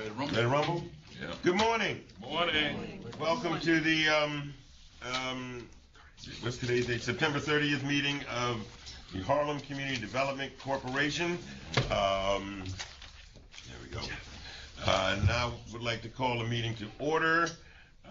Ready to rumble? Yeah. Good morning. Morning. Welcome to the what's today's date? September 30th meeting of the Harlem Community Development Corporation. There we go. Now would like to call the meeting to order.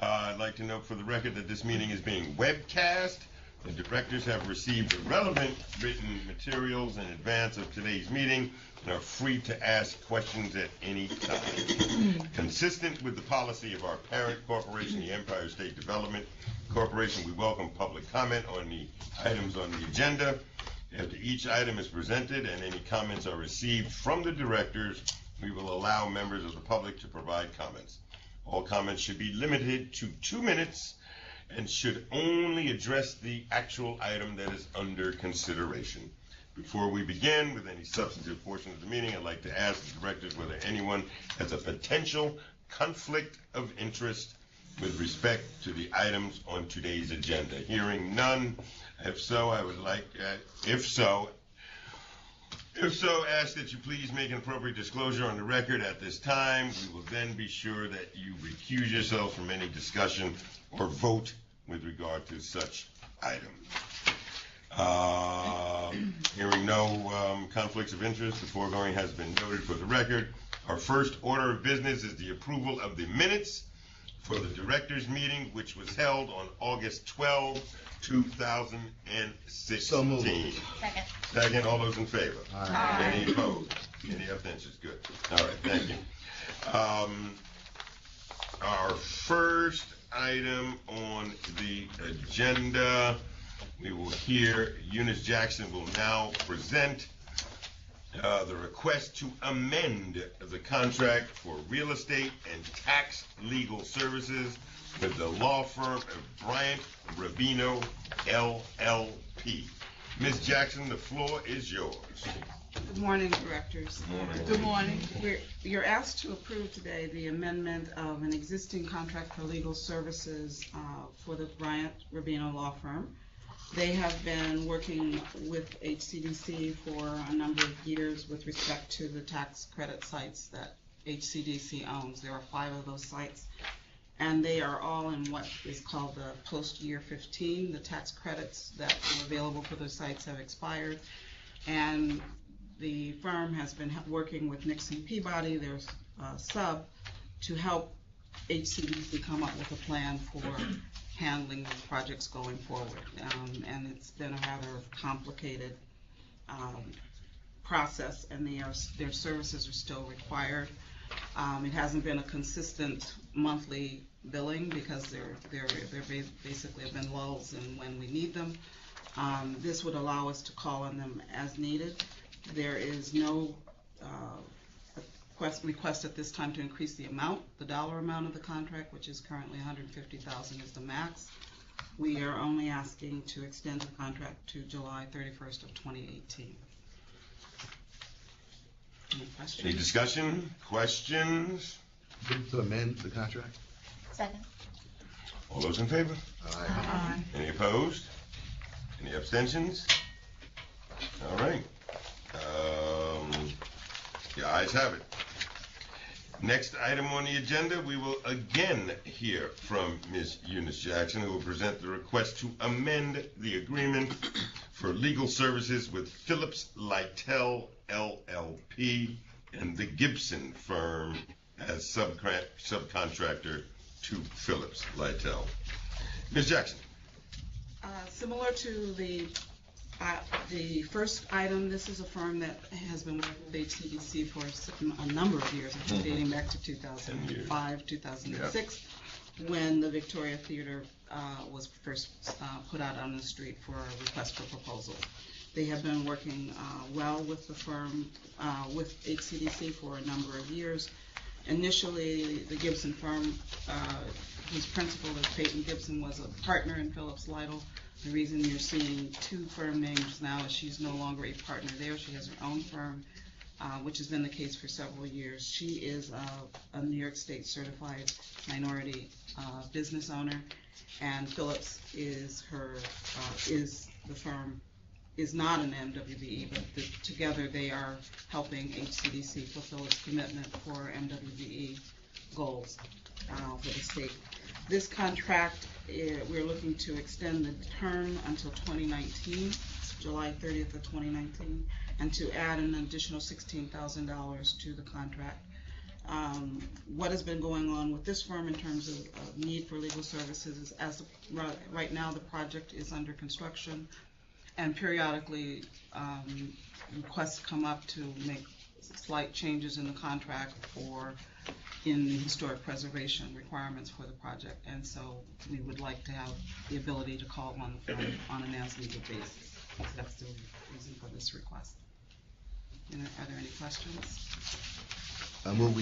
I'd like to note for the record that this meeting is being webcast. The directors have received the relevant written materials in advance of today's meeting and are free to ask questions at any time. Consistent with the policy of our parent corporation, the Empire State Development Corporation, we welcome public comment on the items on the agenda. After each item is presented and any comments are received from the directors, we will allow members of the public to provide comments. All comments should be limited to 2 minutes and should only address the actual item that is under consideration. Before we begin with any substantive portion of the meeting, I'd like to ask the directors whether anyone has a potential conflict of interest with respect to the items on today's agenda. Hearing none, if so, I would like, if so, ask that you please make an appropriate disclosure on the record at this time. We will then be sure that you recuse yourself from any discussion or vote with regard to such item. Hearing no conflicts of interest, the foregoing has been noted for the record. Our first order of business is the approval of the minutes for the directors' meeting, which was held on August 12, 2016. So moved. Second. Second, all those in favor? Aye. Any opposed? Any abstentions? Good. All right, thank you. Our first item on the agenda, we will hear Eunice Jackson will now present the request to amend the contract for real estate and tax legal services with the law firm of Bryant Rabino LLP. Ms. Jackson, the floor is yours. Good morning, directors. Good morning. You're asked to approve today the amendment of an existing contract for legal services for the Bryant Rabino law firm. They have been working with HCDC for a number of years with respect to the tax credit sites that HCDC owns. There are 5 of those sites, and they are all in what is called the post-year 15. The tax credits that were available for those sites have expired, and the firm has been working with Nixon Peabody, their sub, to help HCDC come up with a plan for handling these projects going forward. And it's been a rather complicated process, and their services are still required. It hasn't been a consistent monthly billing because there basically have been lulls in when we need them. This would allow us to call on them as needed. There is no request at this time to increase the amount, the dollar amount of the contract, which is currently $150,000 is the max. We are only asking to extend the contract to July 31st of 2018. Any questions? Any discussion? Questions? Move to amend the contract. Second. All those in favor? Aye. Any opposed? Any abstentions? All right. The ayes have it. Next item on the agenda, we will again hear from Ms. Eunice Jackson, who will present the request to amend the agreement for legal services with Phillips Lytle LLP and the Gibson firm as subcontractor to Phillips Lytle. Ms. Jackson. Similar to the first item, this is a firm that has been working with HCDC for a number of years, dating back to 2005, 2006, when the Victoria Theater was first put out on the street for a request for proposal. They have been working well with the firm, with HCDC for a number of years. Initially, the Gibson firm, whose principal is Peyton Gibson, was a partner in Phillips Lytle. The reason you're seeing 2 firm names now is she's no longer a partner there. She has her own firm, which has been the case for several years. She is a New York State certified minority business owner, and Phillips is the firm is not an MWBE, but together they are helping HCDC fulfill its commitment for MWBE goals for the state. This contract, we're looking to extend the term until 2019, July 30th of 2019, and to add an additional $16,000 to the contract. What has been going on with this firm in terms of need for legal services is, right now the project is under construction, and periodically requests come up to make slight changes in the contract or in the historic preservation requirements for the project, and so we would like to have the ability to call on the firm on an as-needed basis. So that's the reason for this request. Are there any questions? I move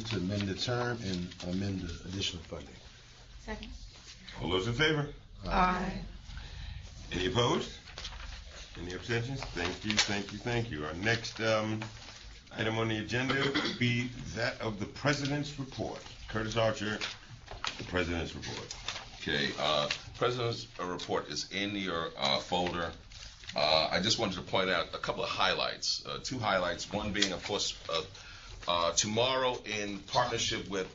to amend the term and amend the additional funding. Second. All those in favor? Aye. Any opposed? Any abstentions? Thank you, thank you, thank you. Our next item on the agenda would be that of the President's Report. Curtis Archer, the President's Report. Okay, President's Report is in your folder. I just wanted to point out a couple of highlights, two highlights, one being, of course, tomorrow in partnership with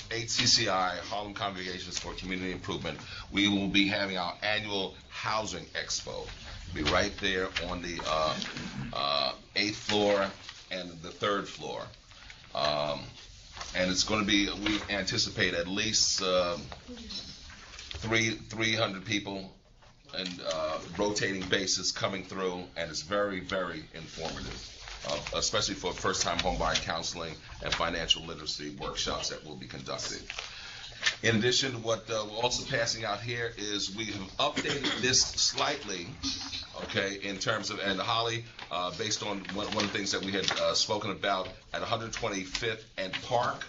HCCI, Harlem Congregations for Community Improvement, we will be having our annual Housing Expo. Be right there on the 8th floor and the 3rd floor. And it's going to be, we anticipate at least 300 people and rotating basis coming through, and it's very, very informative, especially for first-time homebuyer counseling and financial literacy workshops that will be conducted. In addition, what we're also passing out here is we have updated this slightly, okay, in terms of, and Holly, based on one of the things that we had spoken about at 125th and Park,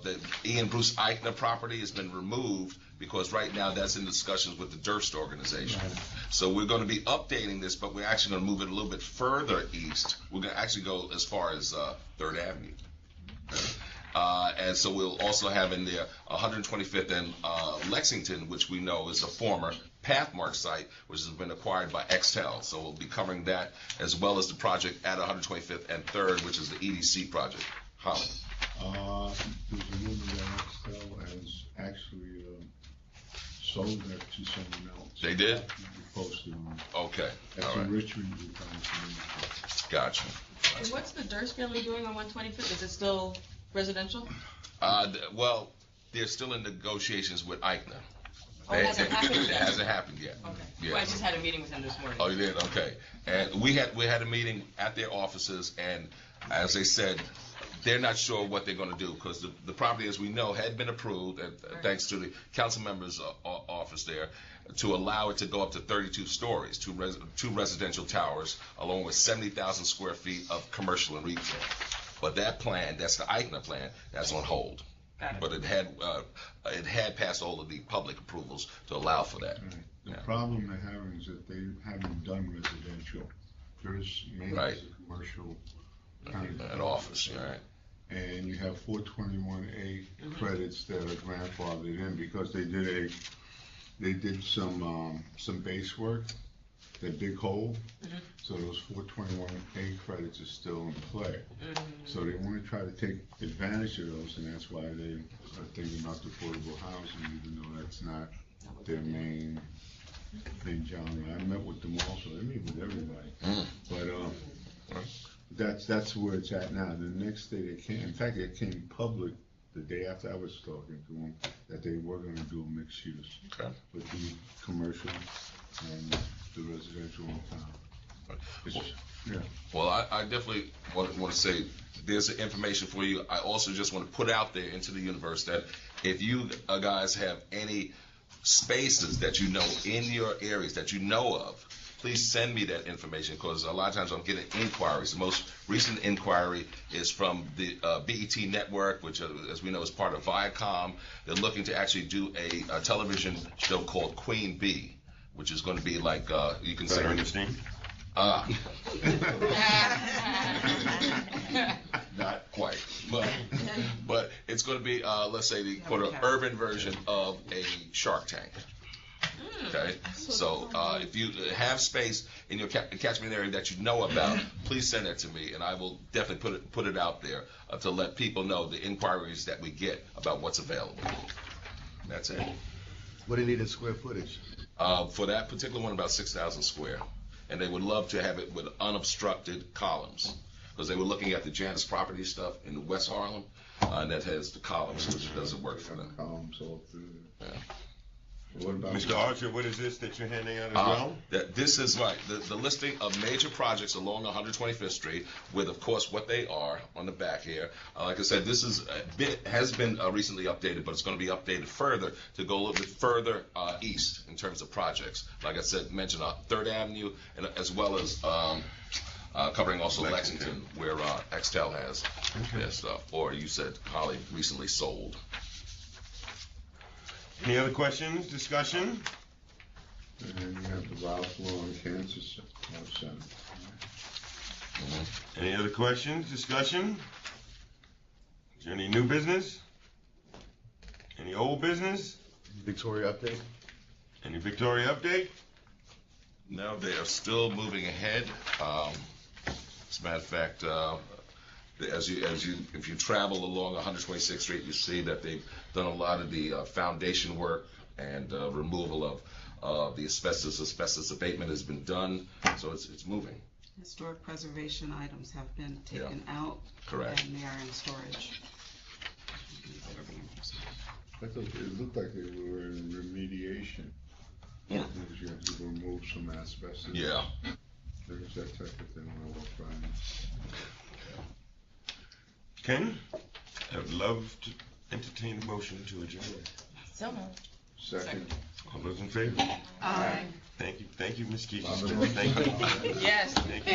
the Ian Bruce Eichner property has been removed because right now that's in discussions with the Durst organization. Right. So we're going to be updating this, but we're actually going to move it a little bit further east. We're going to actually go as far as 3rd Avenue. And so we'll also have in there 125th and Lexington, which we know is a former Pathmark site, which has been acquired by Extel. So we'll be covering that, as well as the project at 125th and 3rd, which is the EDC project. Holly. There's a rumor that Extel has actually sold that to someone else. They did? Posted on. Okay. That's all in right. Richmond. Gotcha. And what's the Durst family doing on 125th? Is it still residential? Well, they're still in negotiations with Eichner. Oh, it hasn't happened yet? It hasn't happened yet. Okay. Yeah. Well, I just had a meeting with them this morning. Oh, you did? Okay. And we had a meeting at their offices, and as they said, they're not sure what they're going to do because the property, as we know, had been approved, thanks to the council member's office there, to allow it to go up to 32 stories, two residential towers, along with 70,000 square feet of commercial and retail. But that plan, that's the Eichner plan, that's on hold. But it had passed all of the public approvals to allow for that. Right. The problem they're having is that they haven't done residential. There's mainly a commercial kind of an office, right? And you have 421A credits that are grandfathered in because they did some base work, that big hole. So those 421A credits are still in play. So they want to try to take advantage of those, and that's why they are thinking about the affordable housing, even though that's not their main thing, John. I met with them also. They meet with everybody. But that's where it's at now. The next day they came, in fact, it came public the day after I was talking to them, that they were going to do a mixed use with the commercial and the residential in town. Well, I definitely want to say there's information for you. I also just want to put out there into the universe that if you guys have any spaces that you know in your areas that you know of, please send me that information because a lot of times I'm getting inquiries. The most recent inquiry is from the BET network, which, as we know, is part of Viacom. They're looking to actually do a television show called Queen Bee, which is going to be like, you can say... Ernestine? Not quite, but it's going to be, let's say, the urban version of a Shark Tank. okay? So, if you have space in your catchment area that you know about, please send it to me, and I will definitely put it out there to let people know the inquiries that we get about what's available. That's it. What do you need in square footage? For that particular one, about 6,000 square. And they would love to have it with unobstructed columns, because they were looking at the Janus property stuff in West Harlem, and that has the columns, which doesn't work for them. Columns all through there. Yeah. What about? Mr. Archer, what is this that you're handing out as well? This is right, the listing of major projects along 125th Street with, of course, what they are on the back here. Like I said, this has been recently updated, but it's going to be updated further to go a little bit further east in terms of projects. Like I said, mentioned 3rd Avenue, and as well as covering also Lexington, where Extel has their stuff. Or you said Holly recently sold. Any other questions, discussion? And then you have the Ralph Lauren Cancer Center. Any other questions, discussion? Is there any new business? Any old business? Victoria update? Any Victoria update? No, they are still moving ahead. As a matter of fact, if you travel along 126th Street, you see that they've done a lot of the foundation work and removal of the asbestos. Asbestos abatement has been done, so it's moving. Historic preservation items have been taken out. Correct. And they are in storage. I thought it looked like they were in remediation. Yeah. Because you have to remove some asbestos. Yeah. There's that type of thing when I walk by. Ken? I would love to entertain a motion to adjourn. So moved. Second. All those in favor? Aye. Thank you, Ms. Keisha. Robin, Thank you. Yes. Thank you.